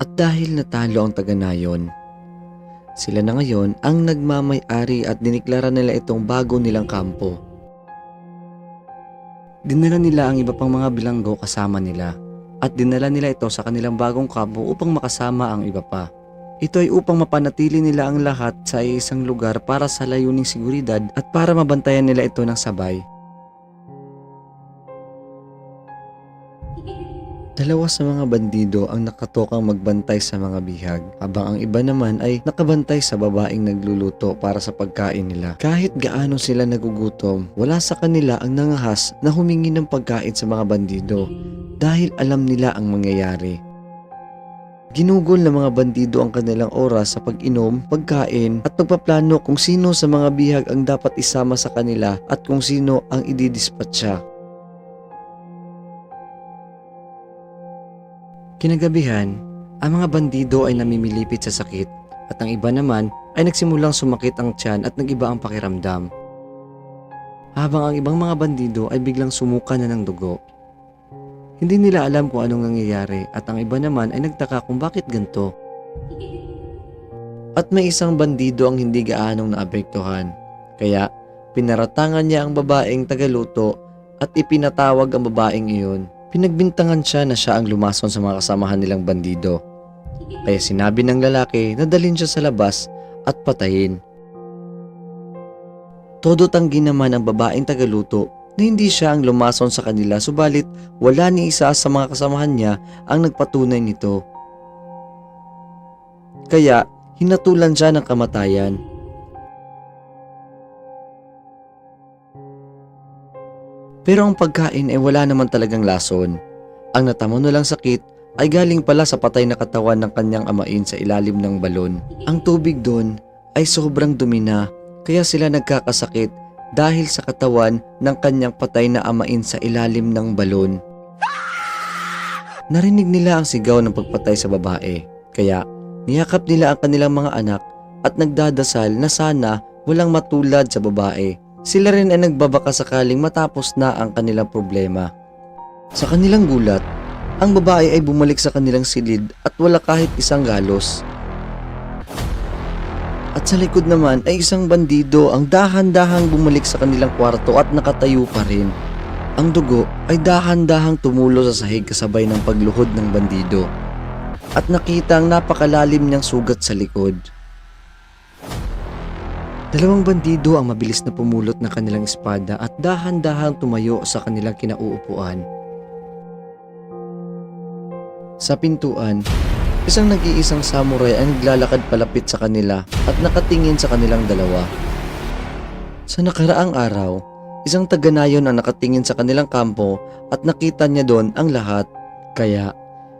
At dahil natalo ang taga-nayon, sila na ngayon ang nagmamay-ari at diniklara nila itong bago nilang kampo. Dinala nila ang iba pang mga bilanggo kasama nila at dinala nila ito sa kanilang bagong kampo upang makasama ang iba pa. Ito ay upang mapanatili nila ang lahat sa isang lugar para sa layuning seguridad at para mabantayan nila ito ng sabay. Dalawa sa mga bandido ang nakatokang magbantay sa mga bihag, habang ang iba naman ay nakabantay sa babaeng nagluluto para sa pagkain nila. Kahit gaano sila nagugutom, wala sa kanila ang nangahas na humingi ng pagkain sa mga bandido dahil alam nila ang mangyayari. Ginugol ng mga bandido ang kanilang oras sa pag-inom, pagkain at pagpaplano kung sino sa mga bihag ang dapat isama sa kanila at kung sino ang ididispatcha. Kinagabihan, ang mga bandido ay namimilipit sa sakit at ang iba naman ay nagsimulang sumakit ang tiyan at nag-iba ang pakiramdam. Habang ang ibang mga bandido ay biglang sumuka na ng dugo. Hindi nila alam kung anong nangyayari at ang iba naman ay nagtaka kung bakit ganito. At may isang bandido ang hindi gaanong naapektuhan, kaya pinaratangan niya ang babaeng tagaluto at ipinatawag ang babaeng iyon. Pinagbintangan siya na siya ang lumason sa mga kasamahan nilang bandido. Kaya sinabi ng lalaki na dalhin siya sa labas at patayin. Todo tanggi naman ang babaeng tagaluto na hindi siya ang lumason sa kanila, subalit wala ni isa sa mga kasamahan niya ang nagpatunay nito. Kaya hinatulan siya ng kamatayan. Pero ang pagkain ay wala naman talagang lason. Ang natamo na lang sakit ay galing pala sa patay na katawan ng kanyang amain sa ilalim ng balon. Ang tubig doon ay sobrang dumi na, kaya sila nagkakasakit dahil sa katawan ng kanyang patay na amain sa ilalim ng balon. Narinig nila ang sigaw ng pagpatay sa babae, kaya niyakap nila ang kanilang mga anak at nagdadasal na sana walang matulad sa babae. Sila rin ay nagbabaka sakaling matapos na ang kanilang problema. Sa kanilang gulat, ang babae ay bumalik sa kanilang silid at wala kahit isang galos. At sa likod naman ay isang bandido ang dahan-dahang bumalik sa kanilang kwarto at nakatayo pa rin. Ang dugo ay dahan-dahang tumulo sa sahig kasabay ng pagluhod ng bandido. At nakita ang napakalalim niyang sugat sa likod. Dalawang bandido ang mabilis na pumulot ng kanilang espada at dahan-dahang tumayo sa kanilang kinauupuan. Sa pintuan, isang nag-iisang samurai ang naglalakad palapit sa kanila at nakatingin sa kanilang dalawa. Sa nakaraang araw, isang taga-nayon ang nakatingin sa kanilang kampo at nakita niya doon ang lahat. Kaya,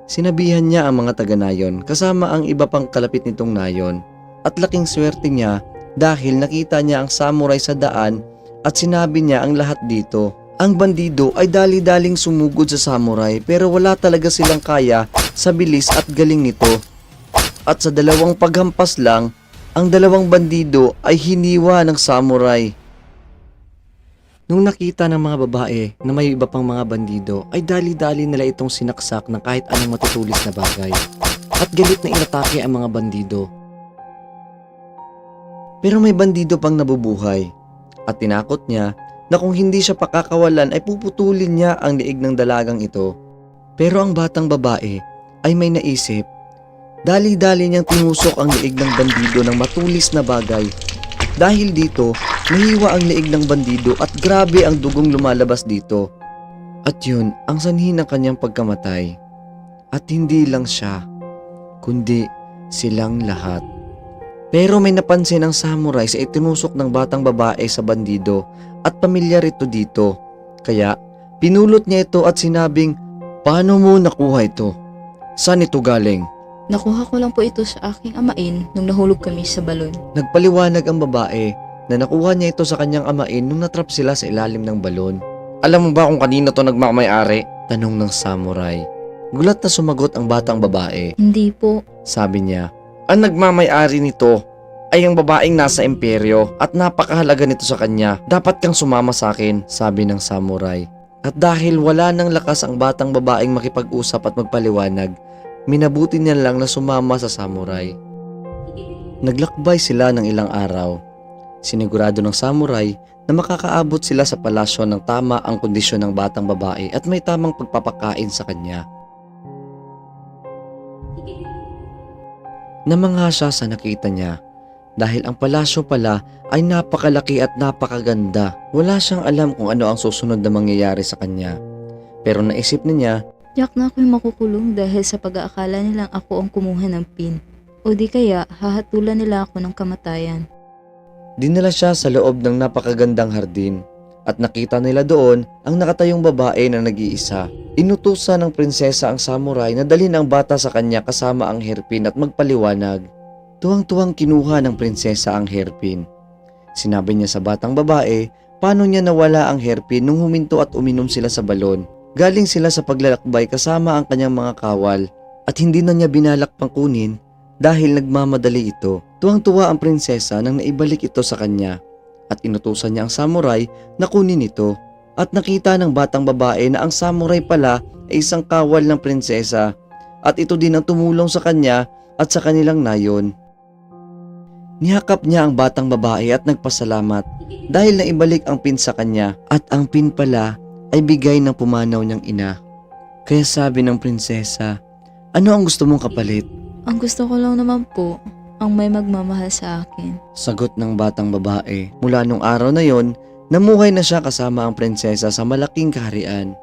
sinabihan niya ang mga taga-nayon kasama ang iba pang kalapit nitong nayon. At laking swerte niya dahil nakita niya ang samurai sa daan at sinabi niya ang lahat dito. Ang bandido ay dali-daling sumugod sa samurai pero wala talaga silang kaya sa bilis at galing nito. At sa dalawang paghampas lang, ang dalawang bandido ay hiniwa ng samurai. Nung nakita ng mga babae na may iba pang mga bandido ay dali-dali nila itong sinaksak ng kahit anong matutulis na bagay. At galit na inatake ang mga bandido. Pero may bandido pang nabubuhay at tinakot niya na kung hindi siya pakakawalan ay puputulin niya ang liig ng dalagang ito. Pero ang batang babae ay may naisip. Dali-dali niyang tinusok ang liig ng bandido ng matulis na bagay. Dahil dito, nahiwa ang liig ng bandido at grabe ang dugong lumalabas dito. At yun ang sanhi ng kanyang pagkamatay. At hindi lang siya, kundi silang lahat. Pero may napansin ang samurai sa itinusok ng batang babae sa bandido at pamilyar ito dito. Kaya pinulot niya ito at sinabing, "Paano mo nakuha ito? Saan ito galing?" Nakuha ko lang po ito sa aking amain nung nahulog kami sa balon. Nagpaliwanag ang babae na nakuha niya ito sa kanyang amain nung natrap sila sa ilalim ng balon. "Alam mo ba kung kanino to nagmamayari?" tanong ng samurai. Gulat na sumagot ang batang babae. Hindi po. Sabi niya, "Ang nagmamayari nito ay ang babaeng nasa imperyo at napakahalaga nito sa kanya. Dapat kang sumama sa akin," sabi ng samurai. At dahil wala nang lakas ang batang babaeng makipag-usap at magpaliwanag, minabuti niya lang na sumama sa samurai. Naglakbay sila ng ilang araw. Sinigurado ng samurai na makakaabot sila sa palasyo ng tama ang kondisyon ng batang babae at may tamang pagpapakain sa kanya. Namangha siya sa nakita niya dahil ang palasyo pala ay napakalaki at napakaganda. Wala siyang alam kung ano ang susunod na mangyayari sa kanya. Pero naisip niya, Tiyak na ako'y makukulong dahil sa pag-aakala nilang ako ang kumuha ng pin. O di kaya hahatulan nila ako ng kamatayan. dinala siya sa loob ng napakagandang hardin at nakita nila doon ang nakatayong babae na nag-iisa. Inutusan ng prinsesa ang samurai na dalhin ang bata sa kanya kasama ang hairpin at magpaliwanag. Tuwang-tuwang kinuha ng prinsesa ang hairpin. Sinabi niya sa batang babae paano niya nawala ang hairpin nung huminto at uminom sila sa balon. Galing sila sa paglalakbay kasama ang kanyang mga kawal at hindi na niya binalak pang kunin dahil nagmamadali ito. Tuwang-tuwa ang prinsesa nang naibalik ito sa kanya at inutusan niya ang samurai na kunin ito. At nakita ng batang babae na ang samurai pala ay isang kawal ng prinsesa at ito din ang tumulong sa kanya at sa kanilang nayon. Niyakap niya ang batang babae at nagpasalamat dahil naibalik ang pin sa kanya at ang pin pala ay bigay ng pumanaw niyang ina. Kaya sabi ng prinsesa, ano ang gusto mong kapalit? Ang gusto ko lang naman po, ang may magmamahal sa akin. Sagot ng batang babae. Mula nung araw na yon, namuhay na siya kasama ang prinsesa sa malaking kaharian.